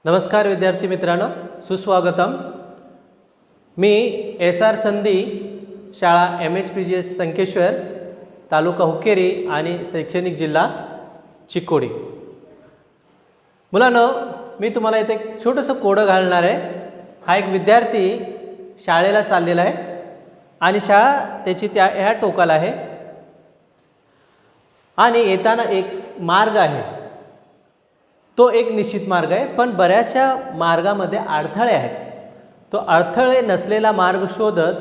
नमस्कार विद्यार्थी मित्रांनो, सुस्वागतम. मी SR संधी शाळा MHPGS संकेश्वर, तालुका हुक्केरी आणि शैक्षणिक जिल्हा चिकोडी. मुलांनो, मी तुम्हाला इथे एक छोटंसं कोडं घालणार आहे. हा एक विद्यार्थी शाळेला चाललेला आहे आणि शाळा त्याची ह्या टोकाला आहे आणि येताना एक मार्ग आहे. तो एक निश्चित मार्ग आहे, पण बऱ्याचशा मार्गामध्ये अडथळे आहेत. तो अडथळे नसलेला मार्ग शोधत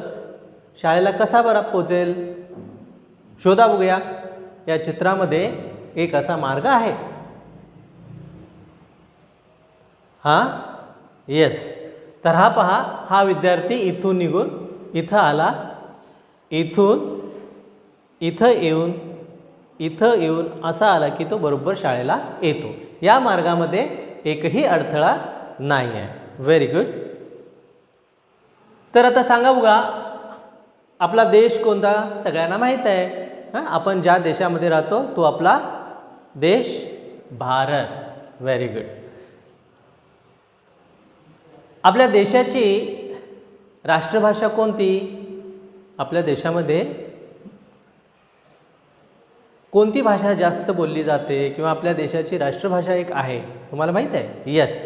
शाळेला कसा बरा पोचेल शोधा बघूया. या चित्रामध्ये एक असा मार्ग आहे. येस. तर हा पहा, हा विद्यार्थी इथून निघून इथं आला, इथून इथं येऊन असा आला की तो बरोबर शाळेला येतो. या मार्गामध्ये एकही अडथळा नाही आहे. Very good. तर आता सांगा बघा, आपला देश कोणता सगळ्यांना माहीत आहे. आपण ज्या देशामध्ये राहतो तो आपला देश भारत. Very good. आपल्या देशाची राष्ट्रभाषा कोणती? आपल्या देशामध्ये कोणती भाषा जास्त बोलली जाते किंवा आपल्या देशाची राष्ट्रभाषा एक आहे, तुम्हाला माहीत आहे? यस,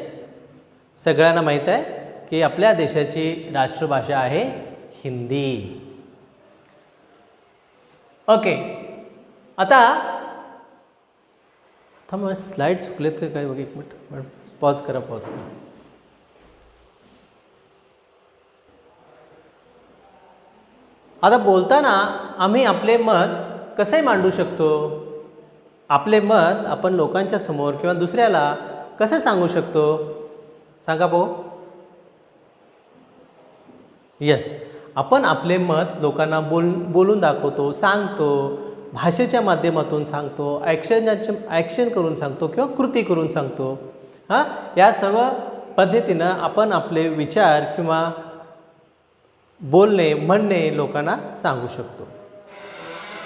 सगळ्यांना माहीत आहे की आपल्या देशाची राष्ट्रभाषा आहे हिंदी. ओके. आता थांब, स्लाइड चुकलेत का काय बघ, एक मिनिट पॉज करा. आता बोलताना आम्ही आपले मत कसे मांडू शकतो? आपले मत आपण लोकांच्या समोर किंवा दुसऱ्याला कसे सांगू शकतो? सांगा भाऊ. यस, आपण आपले मत लोकांना बोलून दाखवतो, सांगतो, भाषेच्या माध्यमातून सांगतो, ॲक्शन करून सांगतो किंवा कृती करून सांगतो. या सर्व पद्धतीनं आपण आपले विचार किंवा बोलणे, म्हणणे लोकांना सांगू शकतो.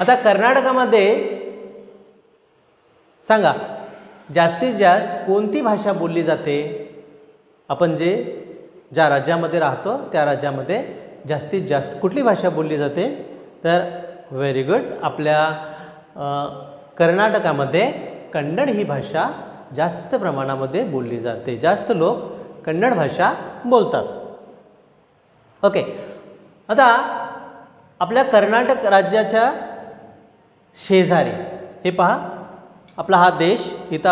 आता कर्नाटकामध्ये सांगा, जास्तीत जास्त कोणती भाषा बोलली जाते? आपण ज्या राज्यामध्ये राहतो त्या राज्यामध्ये जास्तीत जास्त कुठली भाषा बोलली जाते? तर व्हेरी गुड, आपल्या कर्नाटकामध्ये कन्नड ही भाषा जास्त प्रमाणामध्ये बोलली जाते. जास्त लोक कन्नड भाषा बोलतात. ओके. आता आपल्या कर्नाटक राज्याच्या शेजारी, हे पहा, आपला हा देश, इथं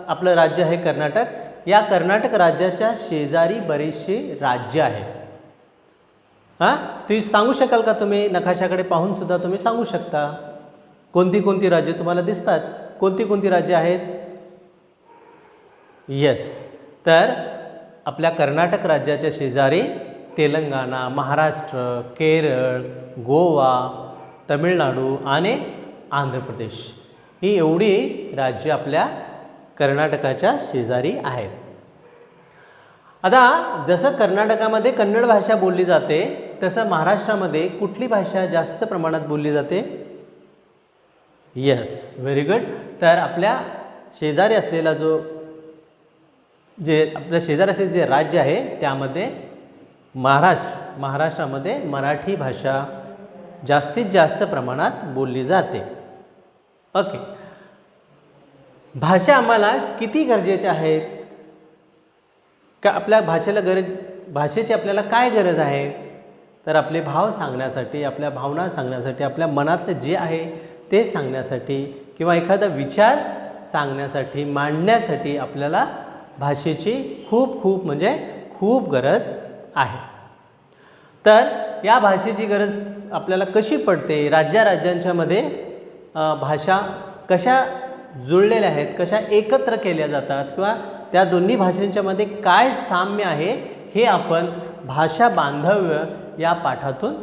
आपलं राज्य आहे कर्नाटक. या कर्नाटक राज्याच्या शेजारी बरेचसे राज्य आहेत. तुम्ही सांगू शकाल का? तुम्ही नकाशाकडे पाहून सुद्धा तुम्ही सांगू शकता कोणती कोणती राज्य तुम्हाला दिसतात, कोणती कोणती राज्य आहेत? येस. तर आपल्या कर्नाटक राज्याच्या शेजारी तेलंगणा, महाराष्ट्र, केरळ, गोवा, तमिळनाडू आणि आंध्र प्रदेश ही एवढी राज्य आपल्या कर्नाटकाच्या शेजारी आहेत. आता जसं कर्नाटकामध्ये कन्नड भाषा बोलली जाते, तसं महाराष्ट्रामध्ये कुठली भाषा जास्त प्रमाणात बोलली जाते? Yes, very good. तर आपल्या शेजारी असलेला आपल्या शेजारी असलेले जे राज्य आहे त्यामध्ये महाराष्ट्रामध्ये मराठी भाषा जास्तीत जास्त प्रमाणात बोलली जाते. ओके. भाषा आम्हाला किती गरजेच्या आहेत का? आपल्या भाषेची आपल्याला काय गरज आहे? तर आपले भाव सांगण्यासाठी, आपल्या भावना सांगण्यासाठी, आपल्या मनातलं जे आहे ते सांगण्यासाठी किंवा एखादा विचार सांगण्यासाठी, मांडण्यासाठी आपल्याला भाषेची खूप गरज आहे. तर या भाषेची गरज आपल्याला कशी पडते? राज्यांच्या मध्ये भाषा कशा जुळलेल्या आहेत, कशा एकत्र केल्या जातात किंवा त्या दोन्ही भाषांच्या मध्ये काय साम्य आहे हे आपण भाषा बांधव्य या पाठातून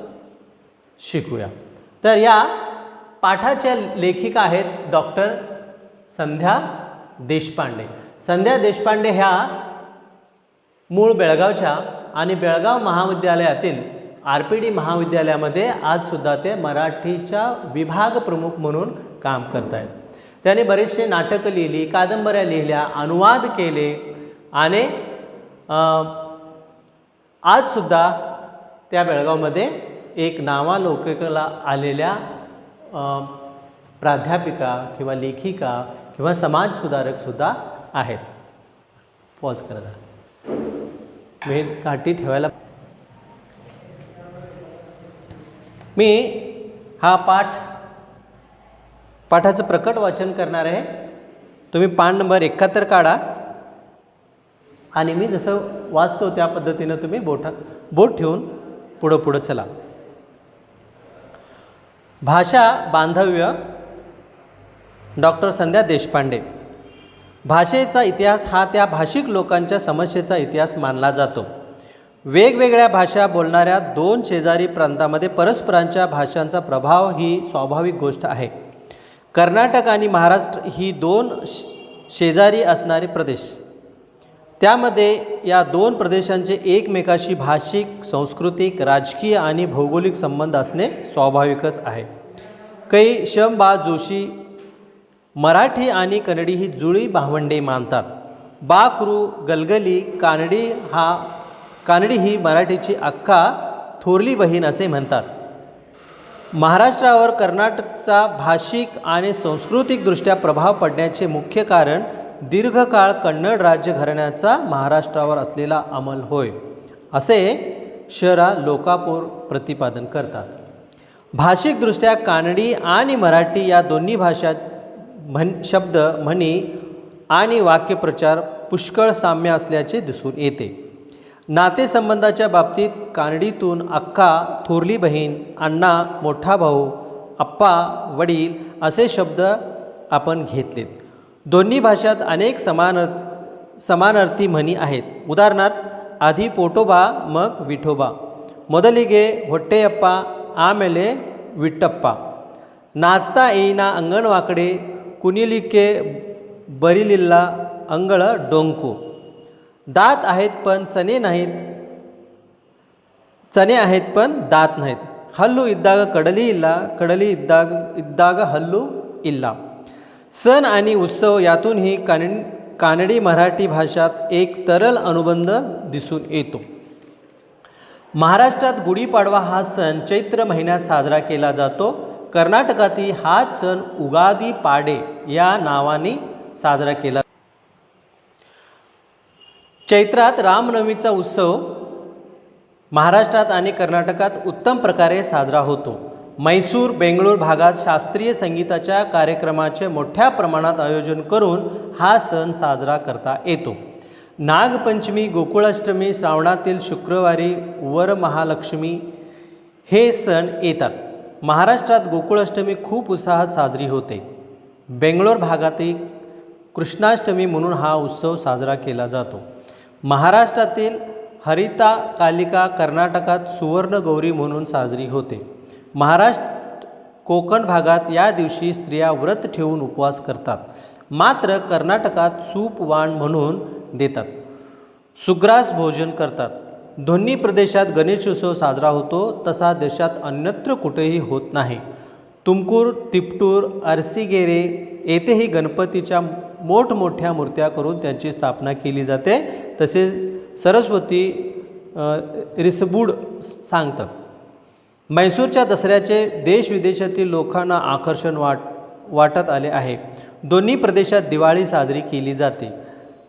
शिकूया. तर या पाठाच्या लेखिका आहेत डॉक्टर संध्या देशपांडे. संध्या देशपांडे ह्या मूळ बेळगावच्या आणि बेळगाव महाविद्यालयातील RPD महाविद्यालयामध्ये आजसुद्धा ते मराठीच्या विभाग प्रमुख म्हणून काम करत आहेत. त्याने बरेचसे नाटकं लिहिली, कादंबऱ्या लिहिल्या, अनुवाद केले आणि आजसुद्धा त्या बेळगावमध्ये एक नावालौकिकाला आलेल्या प्राध्यापिका किंवा लेखिका किंवा समाजसुधारकसुद्धा आहेत. पॉज करा जरा. मी काठी ठेवायला. मी हा पाठाचं प्रकट वाचन करणार आहे. तुम्ही पान नंबर 71 काढा आणि मी जसं वाचतो त्या पद्धतीनं तुम्ही बोट ठेवून पुढं चला. भाषा बांधव्य, डॉक्टर संध्या देशपांडे. भाषेचा इतिहास हा त्या भाषिक लोकांच्या समस्येचा इतिहास मानला जातो. वेगवेगळ्या भाषा बोलणाऱ्या दोन शेजारी प्रांतामध्ये परस्परांच्या भाषांचा प्रभाव ही स्वाभाविक गोष्ट आहे. कर्नाटक आणि महाराष्ट्र ही दोन शेजारी असणारे प्रदेश. त्यामध्ये या दोन प्रदेशांचे एकमेकाशी भाषिक, सांस्कृतिक, राजकीय आणि भौगोलिक संबंध असणे स्वाभाविकच आहे. कै शं बा जोशी मराठी आणि कन्नडी ही जुळी भावंडे मानतात. बा कृ गलगली कानडी ही मराठीची अक्का थोरली बहीण असे म्हणतात. महाराष्ट्रावर कर्नाटकचा भाषिक आणि सांस्कृतिकदृष्ट्या प्रभाव पडण्याचे मुख्य कारण दीर्घकाळ कन्नड राज्य घराण्याचा महाराष्ट्रावर असलेला अंमल होय, असे शरा लोकापूर प्रतिपादन करतात. भाषिकदृष्ट्या कानडी आणि मराठी या दोन्ही भाषा शब्द, म्हणी आणि वाक्यप्रचार पुष्कळ साम्य असल्याचे दिसून येते. नातेसंबंधाच्या बाबतीत कानडीतून अक्का, थोरली बहीण, अण्णा, मोठा भाऊ, आप्पा, वडील असे शब्द आपण घेतलेत. दोन्ही भाषात अनेक समानार्थी म्हणी आहेत. उदाहरणार्थ, आधी पोटोबा मग विठोबा, ಮೊದಲಿಗೆ ಹೊಟ್ಟೆಯಪ್ಪ ಆಮೇಲೆ ವಿಟ್ಟಪ್ಪ, नाचता येईना अंगण वाकडे, कुणिलिके बरिलिल्ला अंगळ डोंकू, दात आहेत पण चणे नाहीत, चणे आहेत पण दात नाहीत, हल्लू इद्दाग कडली इल्ला, कडली इद्दाग हल्लू इल्ला. सण आणि उत्सव यातूनही कानडी मराठी भाषात एक तरल अनुबंध दिसून येतो. महाराष्ट्रात गुढीपाडवा हा सण चैत्र महिन्यात साजरा केला जातो. कर्नाटकातही हाच सण उगादी पाडे या नावाने साजरा केला. चैत्रात रामनवमीचा उत्सव महाराष्ट्रात आणि कर्नाटकात उत्तम प्रकारे साजरा होतो. मैसूर, बेंगळूर भागात शास्त्रीय संगीताच्या कार्यक्रमाचे मोठ्या प्रमाणात आयोजन करून हा सण साजरा करता येतो. नागपंचमी, गोकुळाष्टमी, श्रावणातील शुक्रवारी, वरमहालक्ष्मी हे सण येतात. महाराष्ट्रात गोकुळाष्टमी खूप उत्साहात साजरी होते. बेंगळूर भागातील कृष्णाष्टमी म्हणून हा उत्सव साजरा केला जातो. महाराष्ट्रातील हरिता कालिका कर्नाटकात सुवर्णगौरी म्हणून साजरी होते. महाराष्ट्र कोकण भागात या दिवशी स्त्रिया व्रत ठेवून उपवास करतात. मात्र कर्नाटकात सूप वाण म्हणून देतात, सुग्रास भोजन करतात. दोन्ही प्रदेशात गणेशोत्सव साजरा होतो, तसा देशात अन्यत्र कुठेही होत नाही. तुमकूर, तिपटूर, अरसीगेरे येथेही गणपतीच्या मोठमोठ्या मूर्त्या करून त्यांची स्थापना केली जाते. तसेच सरस्वती रिसबूड सांगतात. मैसूरच्या दसऱ्याचे देशविदेशातील लोकांना आकर्षण वाटत आले आहे. दोन्ही प्रदेशात दिवाळी साजरी केली जाते.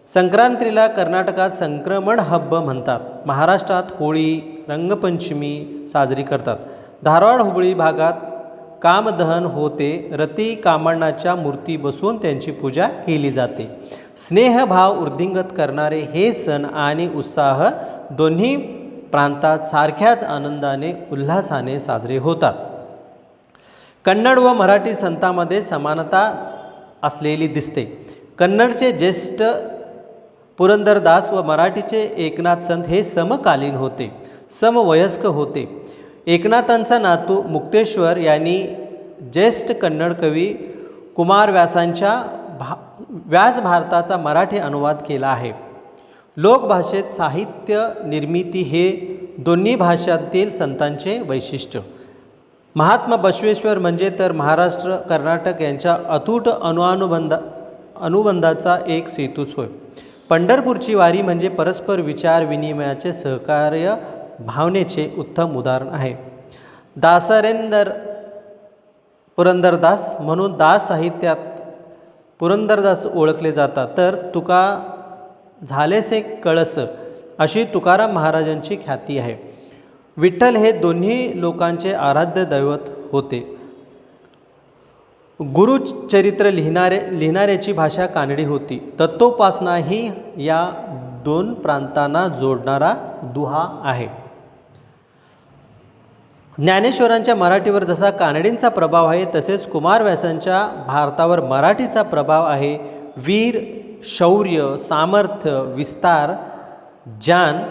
संक्रांतीला कर्नाटकात संक्रमण हब्ब म्हणतात. महाराष्ट्रात होळी, रंगपंचमी साजरी करतात. धारवाड, हुबळी भागात कामदहन होते. रती कामण्णाच्या मूर्ती बसवून त्यांची पूजा केली जाते. स्नेहभाव वृद्धिंगत करणारे हे सण आणि उत्साह दोन्ही प्रांतात सारख्याच आनंदाने, उल्हासाने साजरे होतात. कन्नड व मराठी संतांमध्ये समानता असलेली दिसते. कन्नडचे ज्येष्ठ पुरंदरदास व मराठीचे एकनाथ संत हे समकालीन होते, समवयस्क होते. एकनाथांचा नातू मुक्तेश्वर यांनी ज्येष्ठ कन्नड कवी कुमारव्यासांच्या व्यास भारताचा मराठी अनुवाद केला आहे. लोकभाषेत साहित्य निर्मिती हे दोन्ही भाषांतील संतांचे वैशिष्ट्य. महात्मा बसवेश्वर म्हणजे तर महाराष्ट्र कर्नाटक यांच्या अतूट अनुबंधाचा एक सेतूच होय. पंढरपूरची वारी म्हणजे परस्पर विचार विनिमयाचे सहकार्य भावनेचे उत्तम उदाहरण आहे. दासरेंदर पुरंदरदास म्हणून दास साहित्यात पुरंदरदास ओळखले जातात, तर तुका झालेसे कळस अशी तुकाराम महाराजांची ख्याती आहे. विठ्ठल हे दोन्ही लोकांचे आराध्य दैवत होते. गुरुचरित्र लिहिणाऱ्याची भाषा कानडी होती. तत्वोपासना ही या दोन प्रांतांना जोडणारा दुहा आहे. ज्ञानेश्वरांच्या मराठीवर जसा कानडींचा प्रभाव आहे, तसेच कुमारव्यासांच्या भारतावर मराठीचा प्रभाव आहे. वीर, शौर्य, सामर्थ्य, विस्तार, जान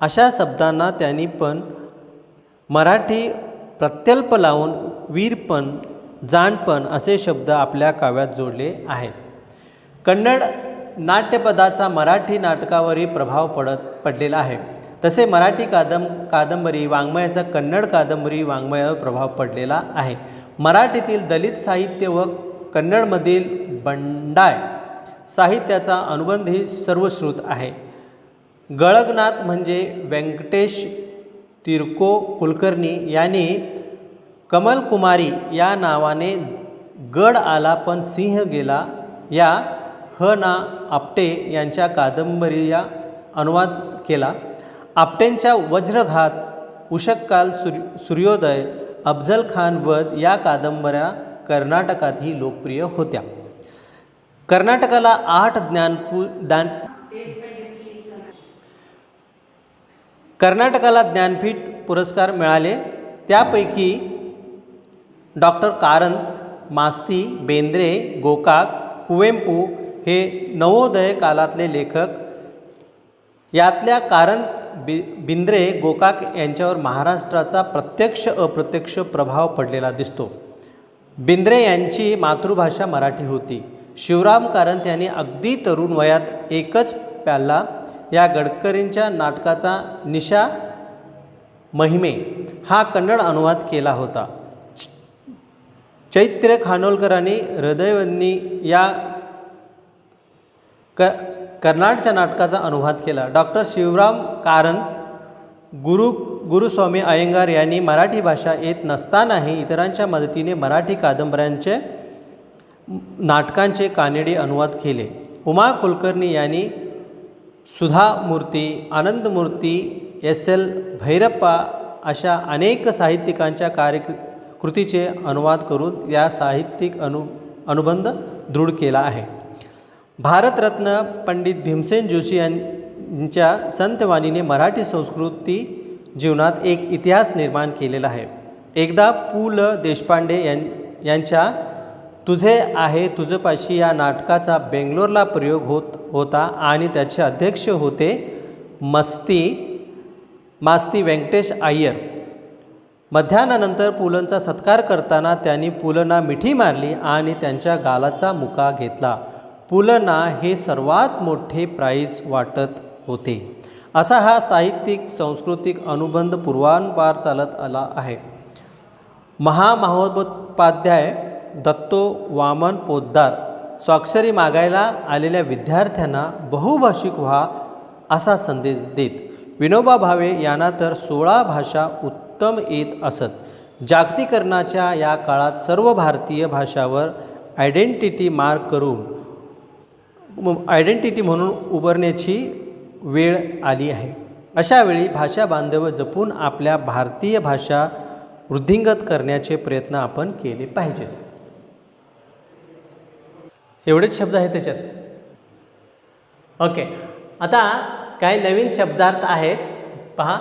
अशा शब्दांना त्यांनी पण मराठी प्रत्यल्प लावून वीरपण, जाणपण असे शब्द आपल्या काव्यात जोडले आहेत. कन्नड नाट्यपदाचा मराठी नाटकावरही प्रभाव पडलेला आहे. तसे मराठी कादंबरी वाङ्मयाचा कन्नड कादंबरी वाङ्मयावर प्रभाव पडलेला आहे. मराठीतील दलित साहित्य व कन्नडमधील बंडाय साहित्याचा अनुबंधही सर्वश्रुत आहे. गळगनाथ म्हणजे व्यंकटेश तिरको कुलकर्णी यांनी कमलकुमारी या नावाने गड आला पण सिंह गेला या ह ना आपटे यांच्या कादंबरीचा अनुवाद केला. आपटेंच्या वज्रघात, उषक्काल, सूर्योदय, अफजल खान वध या कादंबऱ्या कर्नाटकातही लोकप्रिय होत्या. कर्नाटकाला 8 ज्ञानपीठ पुरस्कार मिळाले. त्यापैकी डॉक्टर कारंत, मास्ती, बेंद्रे, गोकाक, कुवेंपू हे नवोदय कालातले लेखक. यातल्या कारंत, बेंद्रे, गोकाक यांच्यावर महाराष्ट्राचा प्रत्यक्ष अप्रत्यक्ष प्रभाव पडलेला दिसतो. बेंद्रे यांची मातृभाषा मराठी होती. शिवराम कारंत यांनी अगदी तरुण वयात एकच प्याला या गडकरींच्या नाटकाचा निशा महिमे हा कन्नड अनुवाद केला होता. चैत्र खानोलकरांनी हृदयवन्नी या कर्नाटकच्या नाटकाचा अनुवाद केला. डॉक्टर शिवराम कारंत, गुरुस्वामी अय्यंगार यांनी मराठी भाषा येत नसतानाही इतरांच्या मदतीने मराठी कादंबऱ्यांचे नाटकांचे कानडी अनुवाद केले. उमा कुलकर्णी यांनी सुधामूर्ती, आनंदमूर्ती, एस.एल. भैरप्पा अशा अनेक साहित्यिकांच्या कृतीचे अनुवाद करून या साहित्यिक अनुबंध दृढ केला आहे. भारतरत्न पंडित भीमसेन जोशी यांच्या संतवाणीने मराठी संस्कृती जीवनात एक इतिहास निर्माण केलेला आहे. एकदा पु ल देशपांडे यांच्या तुझे आहे तुझपाशी या नाटकाचा बेंगलोरला प्रयोग होता आणि त्याचे अध्यक्ष होते मास्ती व्यंकटेश अय्यर. मध्याह्नानंतर पुलंचा सत्कार करताना त्यांनी पुलंना मिठी मारली आणि त्यांच्या गालाचा मुका घेतला. पुलंना हे सर्वात मोठे प्राईज वाटत होते. असा हा साहित्यिक सांस्कृतिक अनुबंध पूर्वांपार चालत आला आहे. महामहोपाध्याय दत्तो वामन पोद्दार स्वाक्षरी मागायला आलेल्या विद्यार्थ्यांना बहुभाषिक व्हा असा संदेश देत. विनोबा भावे यांना तर 16 भाषा उत्तम येत असत. जागतिकीकरणाच्या या काळात सर्व भारतीय भाषावर आयडेंटिटी म्हणून उभारण्याची वेळ आली आहे. अशावेळी भाषा बांधव जपून आपल्या भारतीय भाषा वृद्धिंगत करण्याचे प्रयत्न आपण केले पाहिजेत. एवढेच शब्द आहेत त्याच्यात. ओके, आता काही नवीन शब्दार्थ आहेत पहा.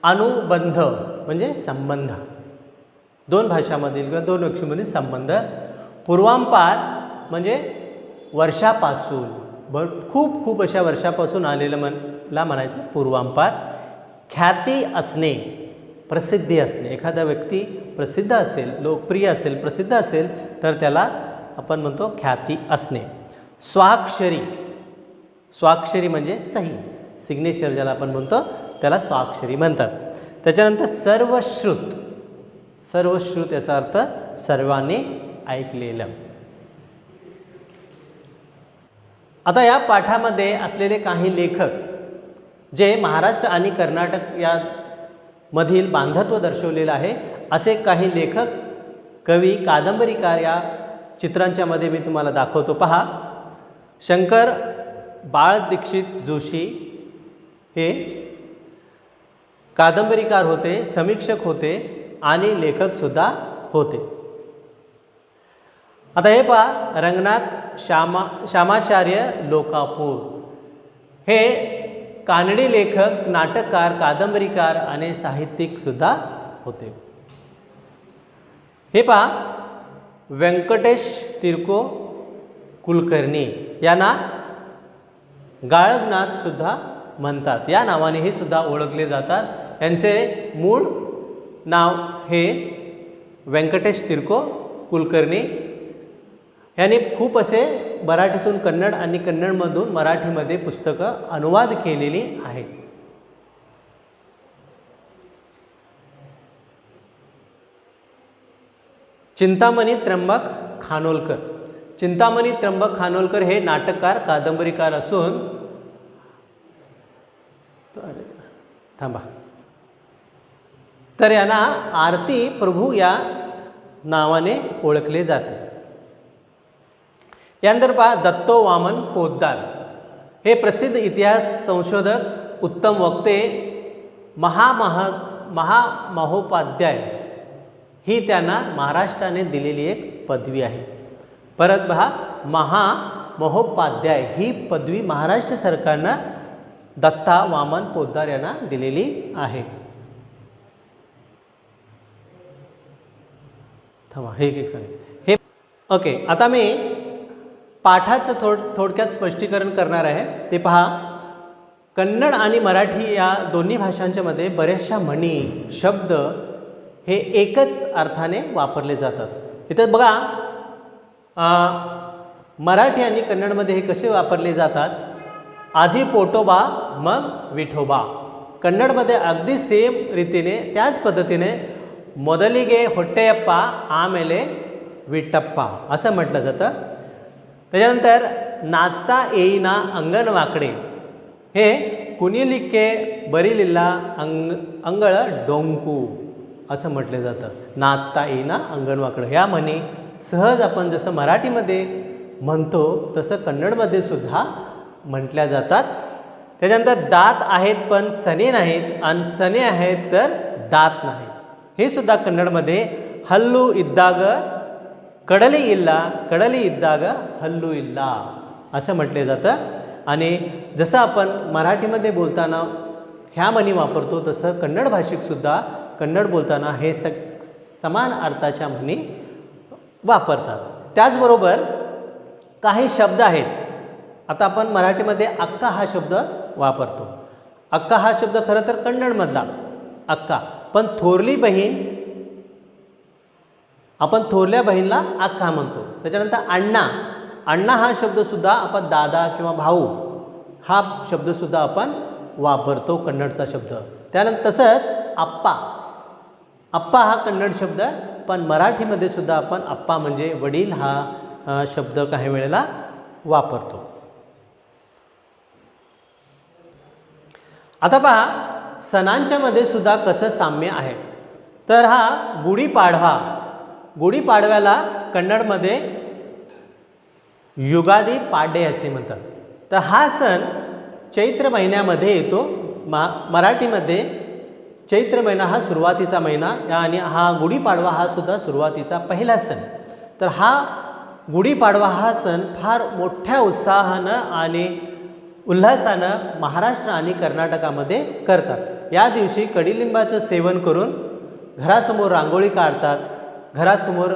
अनुबंध म्हणजे संबंध, 2 भाषांमधील किंवा 2 व्यक्तींमधील संबंध. पूर्वांपार म्हणजे वर्षापासून, खूप अशा वर्षापासून आलेलं म्हणायचं पूर्वांपार. ख्याती असणे, प्रसिद्धी असणे. एखादा व्यक्ती प्रसिद्ध असेल, लोकप्रिय असेल, प्रसिद्ध असेल तर त्याला आपण म्हणतो ख्याती असणे. स्वाक्षरी म्हणजे सही, सिग्नेचर ज्याला आपण म्हणतो त्याला स्वाक्षरी म्हणतात. त्याच्यानंतर सर्वश्रुत याचा अर्थ सर्वांनी ऐकलेलं. आता या पाठामध्ये असलेले काही लेखक जे महाराष्ट्र आणि कर्नाटक या मधील बांधत्व दर्शवलेलं आहे असे काही लेखक, कवी, कादंबरीकार या चित्रांच्या मध्ये मी तुम्हाला दाखवतो. पहा, शंकर बाळ दीक्षित जोशी हे कादंबरीकार होते, समीक्षक होते आणि लेखकसुद्धा होते. आता हे पहा, रंगनाथ श्यामाचार्य लोकापूर हे कानडी लेखक, नाटककार, कादंबरीकार आणि साहित्यिकसुद्धा होते. हे पहा, व्यंकटेश तिरको कुलकर्णी यांना गाळगनाथसुद्धा म्हणतात. या नावाने हे सुद्धा ओळखले जातात. यांचे मूळ नाव हे व्यंकटेश तिरको कुलकर्णी. यांनी खूप असे मराठीतून कन्नड आणि कन्नडमधून मराठीमध्ये पुस्तकं अनुवाद केलेली आहेत. चिंतामणी त्र्यंबक खानोलकर. चिंतामणी त्र्यंबक खानोलकर हे नाटककार, कादंबरीकार असून थांबा तर यांना आरती प्रभू या नावाने ओळखले जाते. यानंतर पहा, दत्तो वामन पोद्दार हे प्रसिद्ध इतिहास संशोधक, उत्तम वक्ते, महामहोपाध्याय ही त्यांना महाराष्ट्राने दिलेली एक पदवी आहे. परत पहा, महामहोपाध्याय ही पदवी महाराष्ट्र सरकारनं दत्ता वामन पोद्दार यांना दिलेली आहे. थांबा, हे एक सांग हे ओके. आता मी पाठाचं थोडक्यात स्पष्टीकरण करणार आहे. ते पहा, कन्नड आणि मराठी या दोन्ही भाषांच्या मध्ये बऱ्याचशा म्हणी, शब्द हे एकच अर्थाने वापरले जातात. इथं बघा, मराठी आणि कन्नडमध्ये हे कसे वापरले जातात. आधी पोटोबा मग विठोबा. कन्नडमध्ये अगदी सेम रीतीने त्याच पद्धतीने मोदलिगे ಹೊಟ್ಟೆಯಪ್ಪ आमेले विठप्पा असं म्हटलं जातं. त्याच्यानंतर नाचता येईना अंगण वाकडे हे कुणीलिके बरिलिल्ला अंगळ डोंकू असं म्हटलं जातं. नाचता येईना अंगण वाकडं ह्या म्हणी सहज आपण जसं मराठीमध्ये म्हणतो तसं कन्नडमध्ये सुद्धा म्हटल्या जातात. त्याच्यानंतर दात आहेत पण चणे नाहीत आणि चणे आहेत तर दात नाहीत हे सुद्धा कन्नडमध्ये हल्लू इद्दाग कडली इल्ला, कडली इद्दाग हल्लू इल्ला असं म्हटले जातं. आणि जसं आपण मराठीमध्ये बोलताना ह्या म्हणी वापरतो तसं कन्नड भाषिकसुद्धा कन्नड बोलताना हे समान अर्थाच्या म्हणी वापरतात. त्याचबरोबर काही शब्द आहेत. आता आपण मराठीमध्ये अक्का हा शब्द वापरतो. अक्का हा शब्द खरं तर कन्नडमधला अक्का, पण थोरली बहीण आपण थोरल्या बहीणला अक्का म्हणतो. त्याच्यानंतर अण्णा, अण्णा हा शब्दसुद्धा आपण दादा किंवा भाऊ हा शब्दसुद्धा आपण वापरतो, कन्नडचा शब्द. त्यानंतर तसंच आप्पा, आप्पा हा कन्नड शब्द, पण मराठीमध्ये सुद्धा आपण आप्पा म्हणजे वडील हा शब्द काही वेळेला वापरतो. आता पहा, सणांच्या मध्ये सुद्धा कसं साम्य आहे. तर हा गुढीपाडवा, गुढीपाडव्याला कन्नडमध्ये युगादी पाडे असे म्हणतात. तर हा सण चैत्र महिन्यामध्ये येतो. मराठीमध्ये चैत्र महिना हा सुरुवातीचा महिना आणि हा गुढीपाडवा हा सुद्धा सुरुवातीचा पहिला सण. तर हा गुढीपाडवा हा सण फार मोठ्या उत्साहानं आणि उल्हासानं महाराष्ट्र आणि कर्नाटकामध्ये करतात. या दिवशी कडुलिंबाचं सेवन करून घरासमोर रांगोळी काढतात, घरासमोर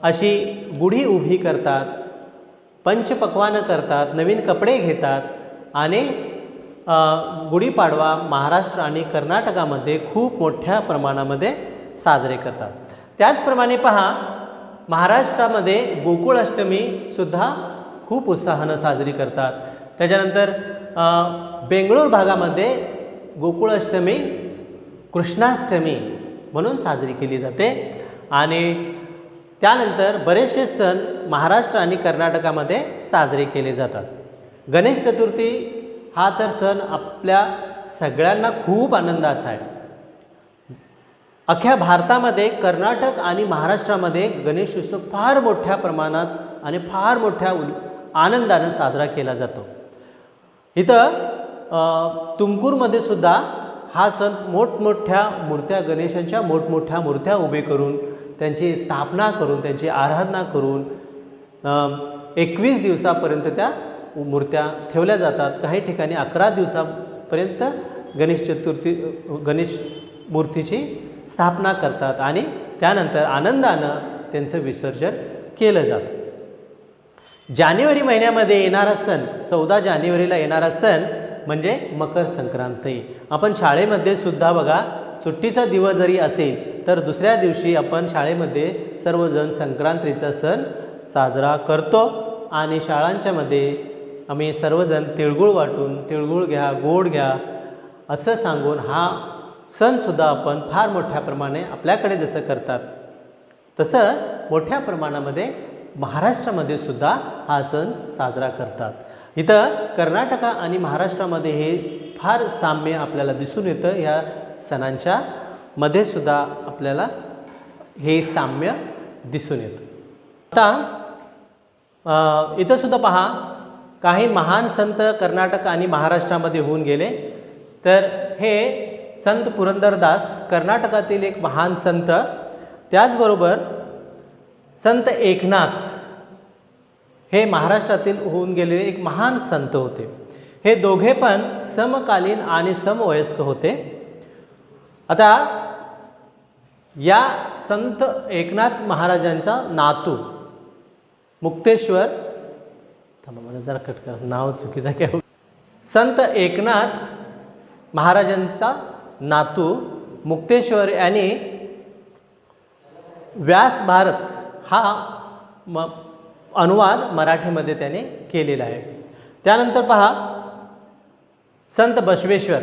अशी गुढी उभी करतात, पंचपक्वानं करतात, नवीन कपडे घेतात आणि गुढीपाडवा महाराष्ट्र आणि कर्नाटकामध्ये खूप मोठ्या प्रमाणामध्ये साजरे करतात. त्याचप्रमाणे पहा, महाराष्ट्रामध्ये गोकुळाष्टमीसुद्धा खूप उत्साहानं साजरी करतात. त्याच्यानंतर बेंगळूर भागामध्ये गोकुळाष्टमी कृष्णाष्टमी म्हणून साजरी केली जाते. आणि त्यानंतर बरेचसे सण महाराष्ट्र आणि कर्नाटकामध्ये साजरे केले जातात. गणेश चतुर्थी हा तर सण आपल्या सगळ्यांना खूप आनंदाचा आहे. अख्ख्या भारतामध्ये कर्नाटक आणि महाराष्ट्रामध्ये गणेशोत्सव फार मोठ्या प्रमाणात आणि फार मोठ्या आनंदाने साजरा केला जातो. इथं तुमकूरमध्ये सुद्धा हा सण मोठमोठ्या मूर्त्या, गणेशांच्या मोठमोठ्या मूर्त्या उभे करून त्यांची स्थापना करून त्यांची आराधना करून 21 दिवसापर्यंत त्या मूर्त्या ठेवल्या जातात. काही ठिकाणी 11 दिवसापर्यंत गणेश मूर्तीची स्थापना करतात आणि त्यानंतर आनंदानं त्यांचं विसर्जन केलं जातं. जानेवारी महिन्यामध्ये येणारा सण, 14 जानेवारीला येणारा सण म्हणजे मकर संक्रांती. आपण शाळेमध्ये सुद्धा बघा, सुट्टीचा दिवस जरी असेल तर दुसऱ्या दिवशी आपण शाळेमध्ये सर्वजण संक्रांतीचा सण साजरा करतो आणि शाळांच्यामध्ये आम्ही सर्वजण तिळगुळ वाटून, तिळगुळ घ्या, गोड घ्या असं सांगून हा सणसुद्धा आपण फार मोठ्या प्रमाणे आपल्याकडे जसं करतात तसं मोठ्या प्रमाणामध्ये महाराष्ट्रामध्ये सुद्धा हा सण साजरा करतात. इथं कर्नाटक आणि महाराष्ट्रामध्ये हे फार साम्य आपल्याला दिसून येतं. ह्या सणांच्या मध्ये सुद्धा आपल्याला हे साम्य दिसून येतं. आता इथं सुद्धा पहा, काही महान संत कर्नाटक आणि महाराष्ट्रामध्ये होऊन गेले. तर हे संत पुरंदरदास कर्नाटकातील एक महान संत, त्याचबरोबर संत एकनाथ हे महाराष्ट्रातील होऊन गेलेले एक महान संत होते. हे दोघे पण समकालीन आणि समवयस्क होते. आता या संत एकनाथ महाराजांचा नातू मुक्तेश्वर, मला जरा कटका नाव चुकीचं काय, संत एकनाथ महाराजांचा नातू मुक्तेश्वर यांनी व्यास भारत हा अनुवाद मराठीमध्ये त्याने केलेला आहे. त्यानंतर पहा, संत बसवेश्वर.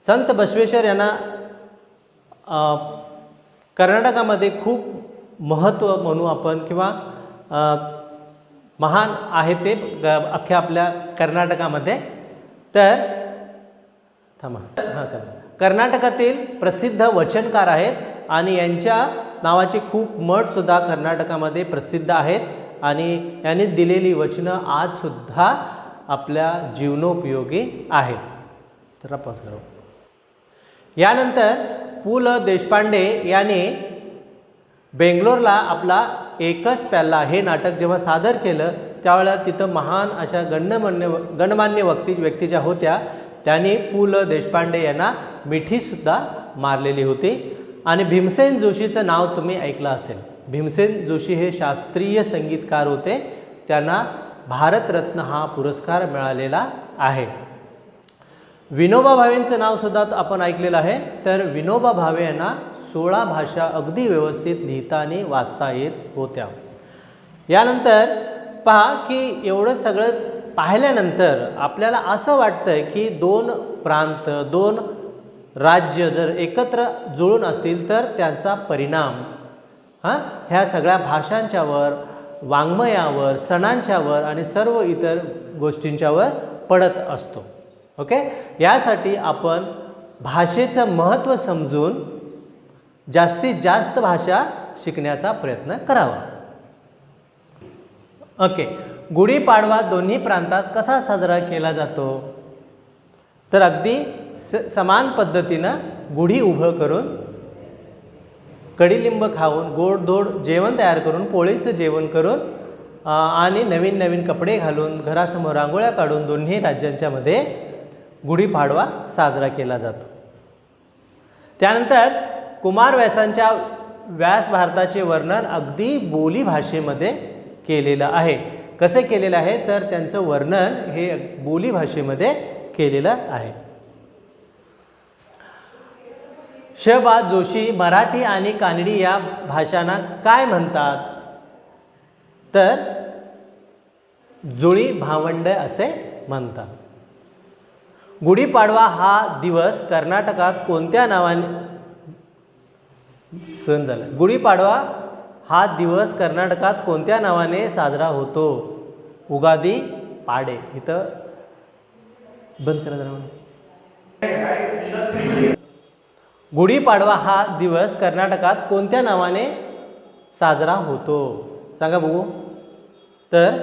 संत बसवेश्वर यांना कर्नाटकामध्ये खूप महत्त्व म्हणू आपण किंवा महान आहे ते अख्ख्या आपल्या कर्नाटकामध्ये. तर थांबा, हां चला, कर्नाटकातील प्रसिद्ध वचनकार आहेत आणि यांच्या नावाचे खूप मठसुद्धा कर्नाटकामध्ये प्रसिद्ध आहेत आणि यांनी दिलेली वचनं आजसुद्धा आपल्या जीवनोपयोगी आहेत. जरा पास करू. यानंतर पु ल देशपांडे यांनी बेंगलोरला आपला एकच प्याला हे नाटक जेव्हा सादर केलं त्यावेळेला तिथं महान अशा गणमान्य व्यक्ती ज्या होत्या त्यांनी पु ल देशपांडे यांना मिठीसुद्धा मारलेली होती. आणि भीमसेन जोशीचं नाव तुम्ही ऐकलं असेल. भीमसेन जोशी हे शास्त्रीय संगीतकार होते. त्यांना भारतरत्न हा पुरस्कार मिळालेला आहे. विनोबा भावेंचं नावसुद्धा आपण ऐकलेलं आहे. तर विनोबा भावे यांना 16 भाषा अगदी व्यवस्थित लिहिता आणि वाचता येत होत्या. यानंतर पहा की एवढं सगळं पाहिल्यानंतर आपल्याला असं वाटतंय की 2 प्रांत, 2 राज्य जर एकत्र जुळून असतील तर त्यांचा परिणाम ह्या सगळ्या भाषांच्यावर, वाङ्मयावर, सणांच्यावर आणि सर्व इतर गोष्टींच्यावर पडत असतो. ओके, यासाठी आपण भाषेचं महत्त्व समजून जास्तीत जास्त भाषा शिकण्याचा प्रयत्न करावा. ओके, गुढीपाडवा दोन्ही प्रांतात कसा साजरा केला जातो? तर अगदी समान पद्धतीनं गुढी उभं करून, कडीलिंब खाऊन, गोडधोड जेवण तयार करून, पोळीचं जेवण करून आणि नवीन नवीन कपडे घालून, घरासमोर रांगोळ्या काढून दोन्ही राज्यांच्या मध्ये गुढीपाडवा साजरा केला जातो. त्यानंतर कुमार व्यासांच्या व्यास भारताचे वर्णन अगदी बोली भाषेमध्ये केलेलं आहे. कसे केलेलं आहे तर त्यांचं वर्णन हे बोली भाषेमध्ये केलेलं आहे. श. बा. जोशी मराठी आणि कानडी या भाषांना काय म्हणतात? तर जुळी भावंड असे म्हणतात. गुढीपाडवा हा दिवस कर्नाटकात कोणत्या नावाने सण झाला? गुढीपाडवा हा दिवस कर्नाटकात कोणत्या नावाने साजरा होतो? उगादी पाडे. इथं बंद करा जरा. गुढीपाडवा हा दिवस कर्नाटकात कोणत्या नावाने साजरा होतो? सांगा बघू. तर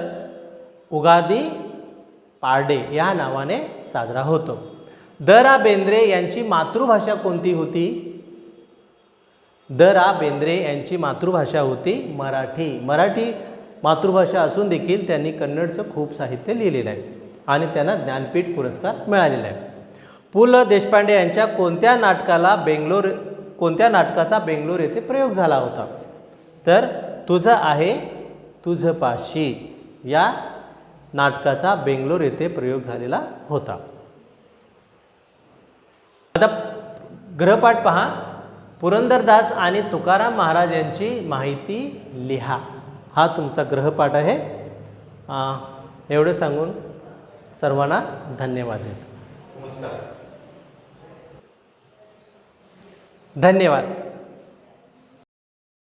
उगादी पाडे या नावाने साजरा होतो. द रा बेंद्रे यांची मातृभाषा कोणती होती? द रा बेंद्रे यांची मातृभाषा होती मराठी. मराठी मातृभाषा असून देखील त्यांनी कन्नडचं खूप साहित्य लिहिलेलं आहे आणि त्यांना ज्ञानपीठ पुरस्कार मिळालेला आहे. पु ल देशपांडे यांच्या कोणत्या नाटकाचा बेंगलोर येथे प्रयोग झाला होता? तर तुझं आहे तुझं पाशी या नाटकाचा बेंगलोर येथे प्रयोग झालेला होता. आता ग्रहपाठ पहा. पुरंदरदास आणि तुकाराम महाराज यांची माहिती लिहा. हा तुमचा ग्रहपाठ आहे. एवढं सांगून सर्वांना धन्यवाद. धन्यवाद.